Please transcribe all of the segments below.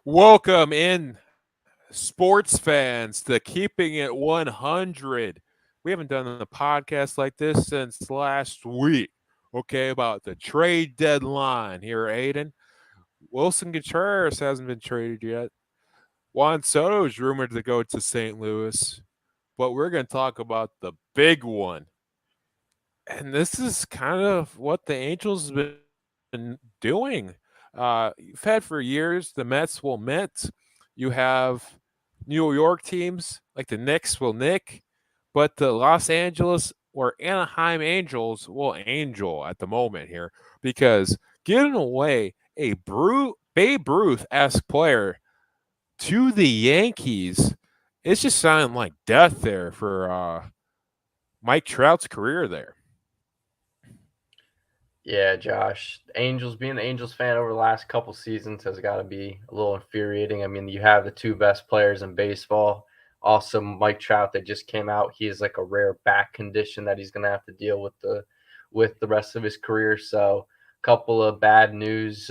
Welcome in, sports fans, to Keeping It 100. We haven't done a podcast like this since last week, okay, about the trade deadline here, Aiden. Wilson Contreras hasn't been traded yet. Juan Soto is rumored to go to St. Louis, but we're going to talk about the big one. And this is kind of what the Angels have been doing. You've had for years the Mets will Met. You have New York teams like the Knicks will Nick, but the Los Angeles or Anaheim Angels will Angel at the moment here because giving away a Babe Ruth-esque player to the Yankees, it's just sounding like death there for Mike Trout's career there. Yeah, Josh. Angels being an Angels fan over the last couple seasons has got to be a little infuriating. I mean, you have the two best players in baseball. Also, Mike Trout that just came out. He has like a rare back condition that he's going to have to deal with the rest of his career. So, a couple of bad news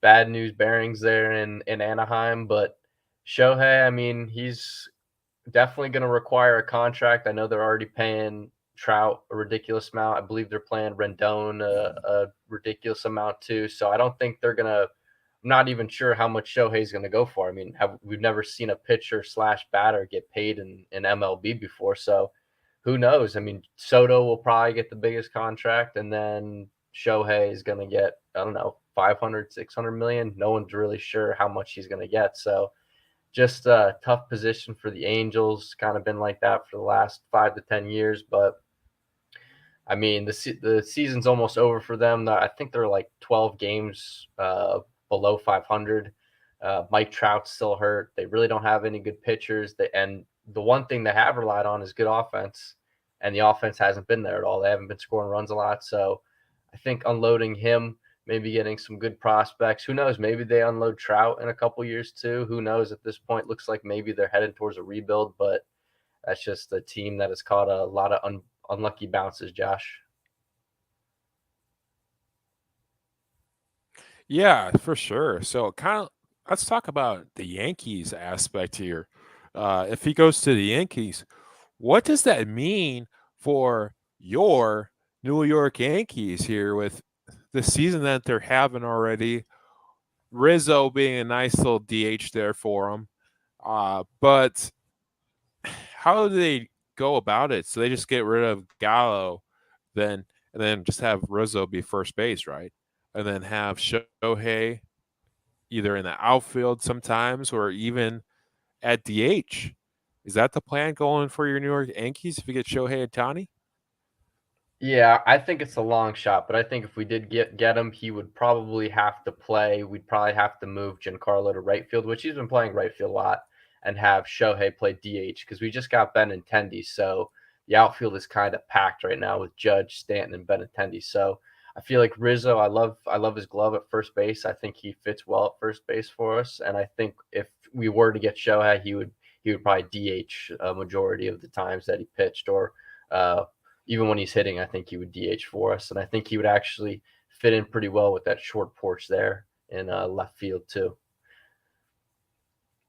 bearings there in Anaheim. But Shohei, I mean, he's definitely going to require a contract. I know they're already paying Trout a ridiculous amount. I believe they're paying Rendon a ridiculous amount too. So I don't think they're going to. I'm not even sure how much Shohei's going to go for. I mean, we've never seen a pitcher slash batter get paid in MLB before. So who knows? I mean, Soto will probably get the biggest contract, and then Shohei is going to get, I don't know, 500, 600 million. No one's really sure how much he's going to get. So just a tough position for the Angels. Kind of been like that for the last 5 to 10 years. But I mean, the season's almost over for them. I think they're like 12 games below 500. Mike Trout's still hurt. They really don't have any good pitchers. And the one thing they have relied on is good offense, and the offense hasn't been there at all. They haven't been scoring runs a lot. So I think unloading him, maybe getting some good prospects. Who knows? Maybe they unload Trout in a couple years too. Who knows? At this point, looks like maybe they're headed towards a rebuild, but that's just a team that has caught a lot of unlucky bounces, Josh. Yeah, for sure. So, kind of, let's talk about the Yankees aspect here. If he goes to the Yankees, what does that mean for your New York Yankees here with the season that they're having already? Rizzo being a nice little DH there for them. But how do they go about it? So they just get rid of Gallo, then and then just have Rizzo be first base, right? And then have Shohei either in the outfield sometimes or even at DH. Is that the plan going for your New York Yankees if you get Shohei Ohtani? Yeah, I think it's a long shot, but I think if we did get him, he would probably have to play. We'd probably have to move Giancarlo to right field, which he's been playing right field a lot, and have Shohei play DH because we just got Benintendi. So the outfield is kind of packed right now with Judge, Stanton, and Benintendi. So I feel like Rizzo. I love his glove at first base. I think he fits well at first base for us, and I think if we were to get Shohei, he would probably DH a majority of the times that he pitched, or even when he's hitting, I think he would DH for us, and I think he would actually fit in pretty well with that short porch there in left field too.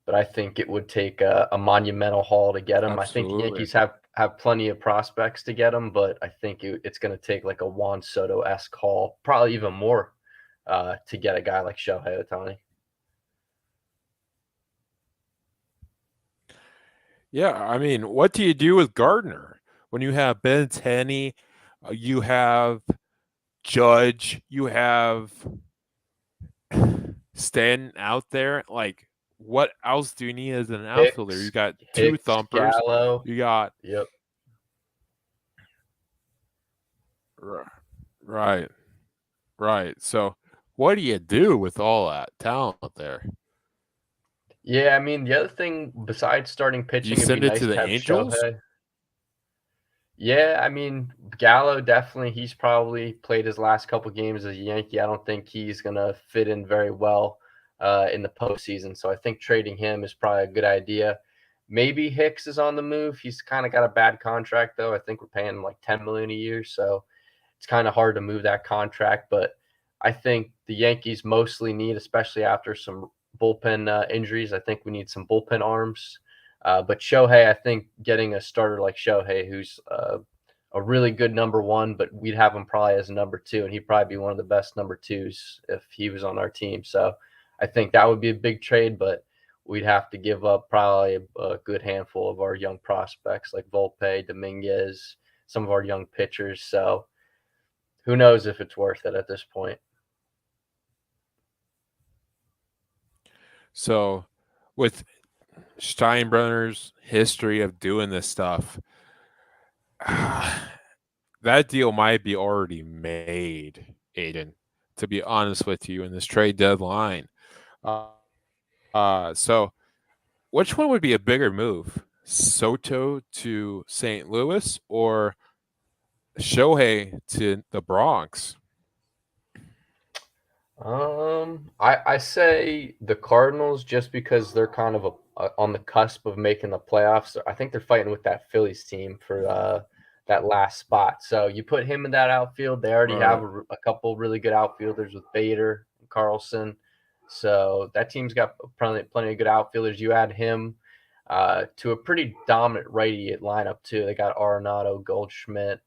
But I think it would take a monumental haul to get him. I think the Absolutely. Yankees have plenty of prospects to get him, but I think it's going to take like a Juan Soto esque haul, probably even more, to get a guy like Shohei Ohtani. Yeah, I mean, what do you do with Gardner when you have Ben Tenney, you have Judge, you have Stanton out there? Like, what else do you need as an outfielder? You got two Hicks, thumpers. Gallo. You got Yep. r- right, right. So, what do you do with all that talent there? Yeah, I mean the other thing besides starting Do you pitching, it'd be send it nice to to the have Angels? Shohei. Yeah, I mean Gallo definitely. He's probably played his last couple games as a Yankee. I don't think he's gonna fit in very well in the postseason. So I think trading him is probably a good idea. Maybe Hicks is on the move. He's kind of got a bad contract though. I think we're paying him like 10 million a year, so it's kind of hard to move that contract. But I think the Yankees mostly need, especially after some bullpen injuries. I think we need some bullpen arms. But Shohei, I think getting a starter like Shohei, who's a really good number one, but we'd have him probably as a number two, and he'd probably be one of the best number twos if he was on our team. So I think that would be a big trade, but we'd have to give up probably a good handful of our young prospects like Volpe, Dominguez, some of our young pitchers. So who knows if it's worth it at this point. So, with Steinbrenner's history of doing this stuff, that deal might be already made, Aiden, to be honest with you, in this trade deadline. So which one would be a bigger move? Soto to St. Louis or Shohei to the Bronx? I say the Cardinals just because they're kind of on the cusp of making the playoffs. I think they're fighting with that Phillies team for that last spot. So you put him in that outfield. They already have a couple really good outfielders with Bader and Carlson. So that team's got plenty of good outfielders. You add him to a pretty dominant righty lineup too. They got Arenado, Goldschmidt,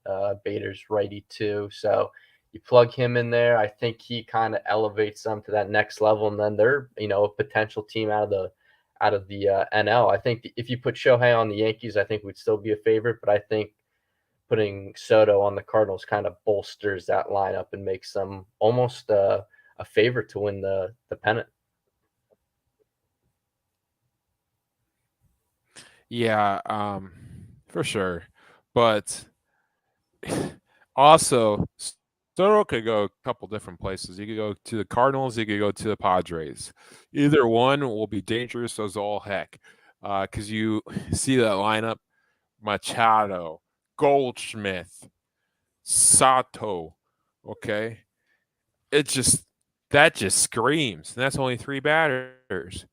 Bader's righty too. So you plug him in there, I think he kind of elevates them to that next level, and then they're a potential team out of the NL. I think if you put Shohei on the Yankees, I think we'd still be a favorite, but I think putting Soto on the Cardinals kind of bolsters that lineup and makes them almost a favorite to win the pennant. Yeah, for sure. But also, Soto could go a couple different places. He could go to the Cardinals. He could go to the Padres. Either one will be dangerous as all heck. Because you see that lineup: Machado, Goldschmidt, Sato. Okay, that just screams. And that's only 3 batters.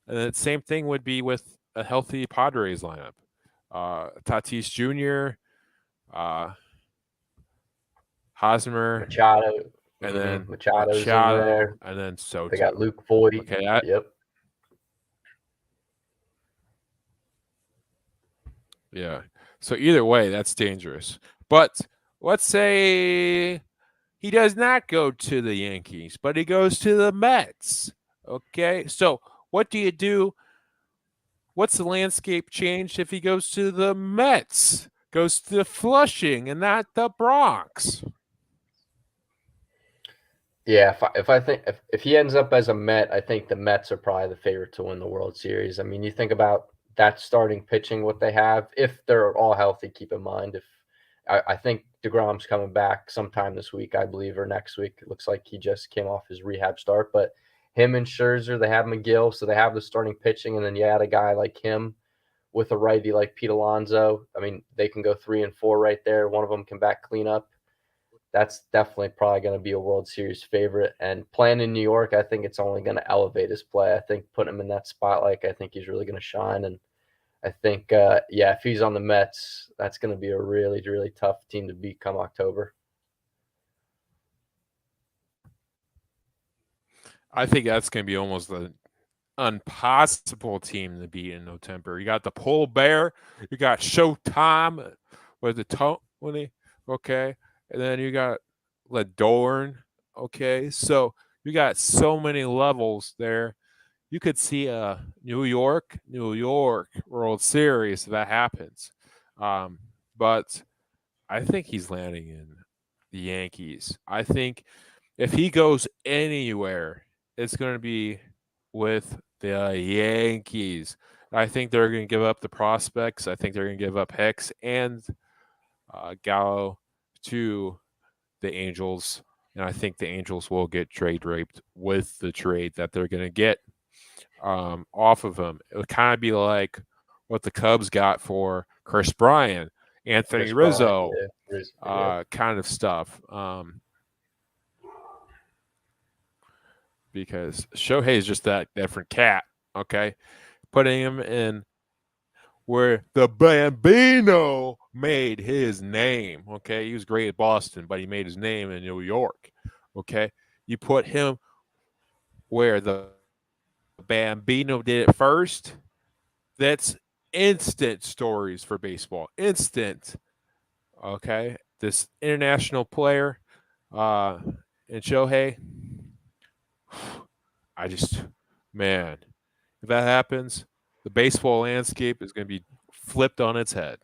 And the same thing would be with a healthy Padres lineup. Tatis Jr., Hosmer, Machado, and then Machado's in Machado, there. and then Soto. They got Luke Voigt. Okay, yep. Yeah. So either way, that's dangerous. But let's say he does not go to the Yankees, but he goes to the Mets. Okay. So what do you do? What's the landscape change if he goes to the Mets? Goes to Flushing and not the Bronx. Yeah, if he ends up as a Met, I think the Mets are probably the favorite to win the World Series. I mean, you think about that starting pitching, what they have, if they're all healthy. Keep in mind, if I think DeGrom's coming back sometime this week, I believe, or next week. It looks like he just came off his rehab start, but him and Scherzer, they have McGill, so they have the starting pitching, and then you add a guy like him with a righty like Pete Alonso. I mean, they can go 3 and 4 right there. One of them can back clean up. That's definitely probably going to be a World Series favorite. And playing in New York, I think it's only going to elevate his play. I think putting him in that spotlight, I think he's really going to shine. And I think, if he's on the Mets, that's going to be a really, really tough team to beat come October. I think that's going to be almost an impossible team to beat in November. You got the Pole Bear, you got Showtime with the Tony, okay, and then you got Ladorn, okay. So you got so many levels there. You could see a New York World Series if that happens. But I think he's landing in the Yankees. I think if he goes anywhere, it's going to be with the Yankees. I think they're going to give up the prospects. I think they're going to give up Hicks and Gallo to the Angels. And I think the Angels will get trade raped with the trade that they're going to get off of him. It would kind of be like what the Cubs got for Chris Bryant, Anthony Rizzo, kind of stuff. Because Shohei is just that different cat, okay? Putting him in where the Bambino made his name, okay? He was great at Boston, but he made his name in New York, okay? You put him where the Bambino did it first. That's instant stories for baseball. Instant. Okay. This international player, and Shohei, I just, man, if that happens, the baseball landscape is going to be flipped on its head.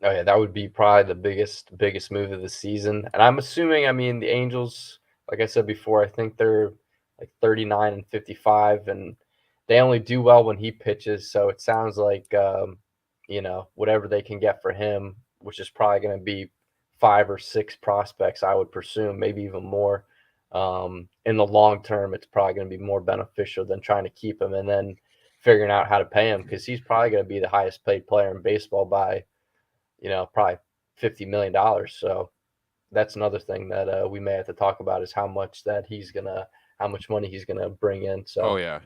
Oh yeah, that would be probably the biggest move of the season. And I'm assuming, I mean, the Angels, like I said before, I think they're like 39 and 55, and they only do well when he pitches. So it sounds like, whatever they can get for him, which is probably going to be 5 or 6 prospects, I would presume, maybe even more. In the long term, it's probably going to be more beneficial than trying to keep him and then figuring out how to pay him, because he's probably going to be the highest paid player in baseball by probably $50 million. So that's another thing that we may have to talk about, is how much money he's gonna bring in. So, Oh, yeah.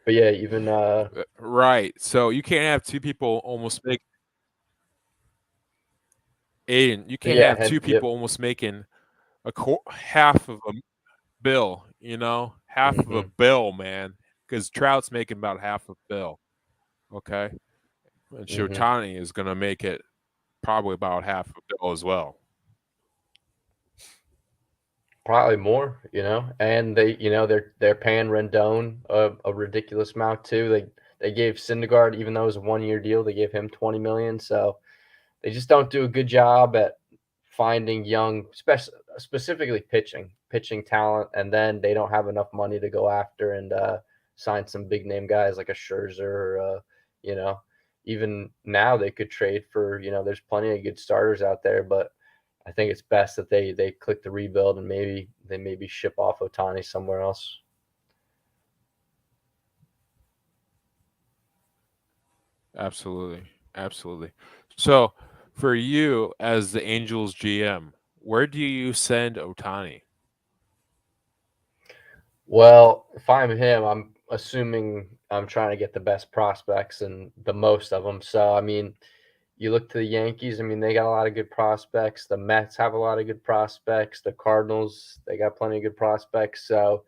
but yeah, even Right. So you can't have two people almost make Aiden. You can't yeah, have and two yep. people almost making half of a bill. Half of a Hmm. bill, man. Because Trout's making about half a bill. Okay, and Hmm. Shotani is going to make it probably about half a bill as well. Probably more, and they're paying Rendon a ridiculous amount too. They gave Syndergaard, even though it was a 1-year deal, they gave him 20 million. So they just don't do a good job at finding young, specifically pitching talent, and then they don't have enough money to go after and sign some big name guys like a Scherzer or even now they could trade for, there's plenty of good starters out there, but I think it's best that they click the rebuild and maybe ship off Ohtani somewhere else. Absolutely, absolutely. So, for you as the Angels GM, where do you send Ohtani? Well, if I'm him, I'm assuming I'm trying to get the best prospects and the most of them. So, I mean, you look to the Yankees, I mean, they got a lot of good prospects. The Mets have a lot of good prospects. The Cardinals, they got plenty of good prospects. So,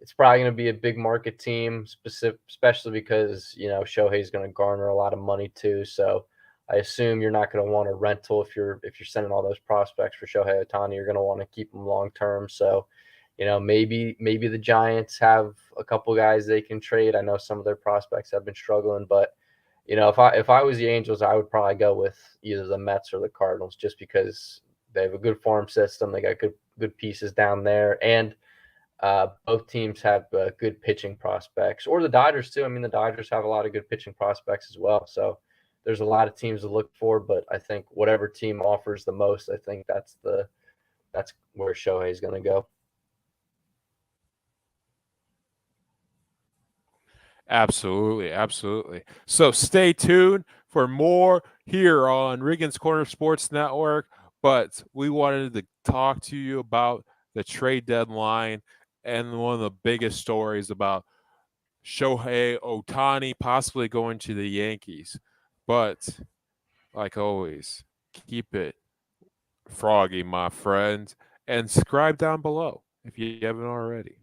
it's probably going to be a big market team, especially because, Shohei's going to garner a lot of money too. So, I assume you're not going to want a rental if you're sending all those prospects for Shohei Ohtani. You're going to want to keep them long term. So, maybe the Giants have a couple guys they can trade. I know some of their prospects have been struggling, but if I was the Angels, I would probably go with either the Mets or the Cardinals, just because they have a good farm system. They got good pieces down there, and both teams have good pitching prospects. Or the Dodgers too. I mean, the Dodgers have a lot of good pitching prospects as well. So there's a lot of teams to look for, but I think whatever team offers the most, I think that's where Shohei is going to go. Absolutely, absolutely. So stay tuned for more here on Riggins Corner Sports Network. But we wanted to talk to you about the trade deadline and one of the biggest stories about Shohei Ohtani possibly going to the Yankees. But like always, keep it froggy, my friends, and subscribe down below if you haven't already.